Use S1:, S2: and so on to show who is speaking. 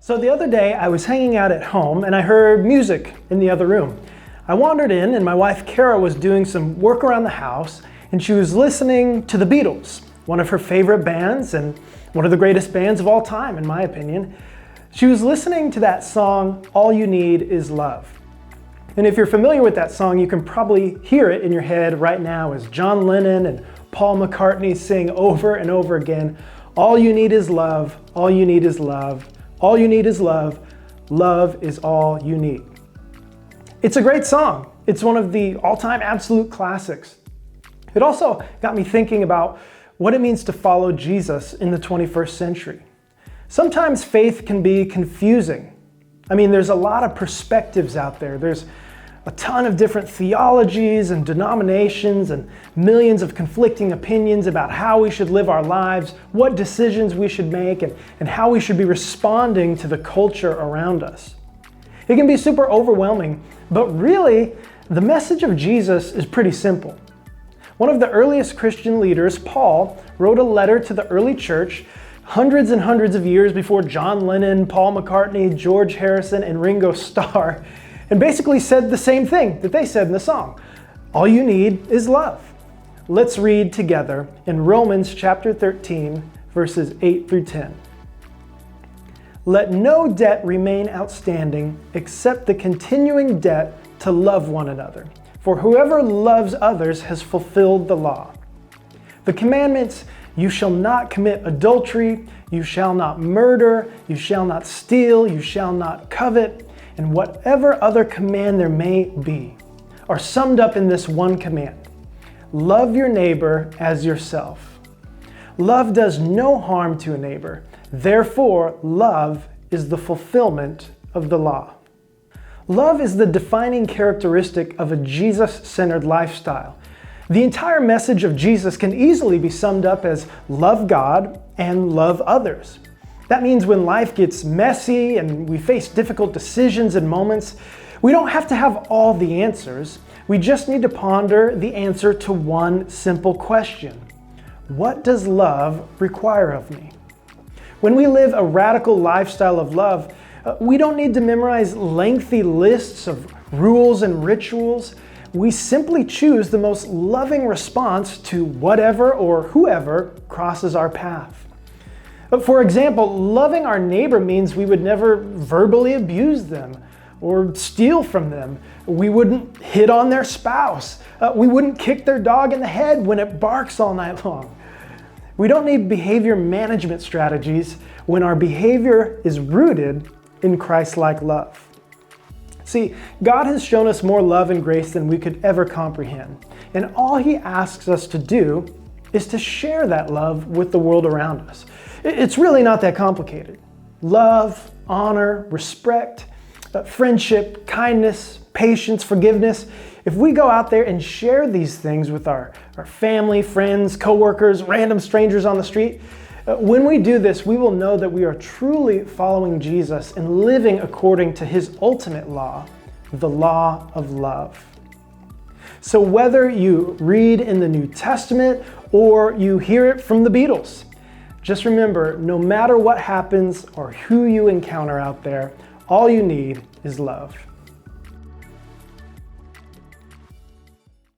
S1: So the other day I was hanging out at home and I heard music in the other room. I wandered in and my wife Kara was doing some work around the house and she was listening to the Beatles, one of her favorite bands and one of the greatest bands of all time in my opinion. She was listening to that song, All You Need Is Love. And if you're familiar with that song, you can probably hear it in your head right now as John Lennon and Paul McCartney sing over and over again, all you need is love, all you need is love, all you need is love, love is all you need. It's a great song. It's one of the all-time absolute classics. It also got me thinking about what it means to follow Jesus in the 21st century. Sometimes faith can be confusing. I mean, there's a lot of perspectives out there. There's a ton of different theologies and denominations and millions of conflicting opinions about how we should live our lives, what decisions we should make, and how we should be responding to the culture around us. It can be super overwhelming, but really, the message of Jesus is pretty simple. One of the earliest Christian leaders, Paul, wrote a letter to the early church hundreds and hundreds of years before John Lennon, Paul McCartney, George Harrison, and Ringo Starr, and basically said the same thing that they said in the song. All you need is love. Let's read together in Romans chapter 13, verses 8 through 10. Let no debt remain outstanding except the continuing debt to love one another. For whoever loves others has fulfilled the law. The commandments, you shall not commit adultery, you shall not murder, you shall not steal, you shall not covet, and whatever other command there may be, are summed up in this one command. Love your neighbor as yourself. Love does no harm to a neighbor. Therefore, love is the fulfillment of the law. Love is the defining characteristic of a Jesus-centered lifestyle. The entire message of Jesus can easily be summed up as love God and love others. That means when life gets messy and we face difficult decisions and moments, we don't have to have all the answers. We just need to ponder the answer to one simple question. What does love require of me? When we live a radical lifestyle of love, we don't need to memorize lengthy lists of rules and rituals. We simply choose the most loving response to whatever or whoever crosses our path. For example, loving our neighbor means we would never verbally abuse them or steal from them. We wouldn't hit on their spouse. We wouldn't kick their dog in the head when it barks all night long. We don't need behavior management strategies when our behavior is rooted in Christ-like love. See, God has shown us more love and grace than we could ever comprehend. And all He asks us to do is to share that love with the world around us. It's really not that complicated. Love, honor, respect, friendship, kindness, patience, forgiveness. If we go out there and share these things with our family, friends, coworkers, random strangers on the street, when we do this, we will know that we are truly following Jesus and living according to His ultimate law, the law of love. So whether you read in the New Testament or you hear it from the Beatles, just remember, no matter what happens or who you encounter out there, all you need is love.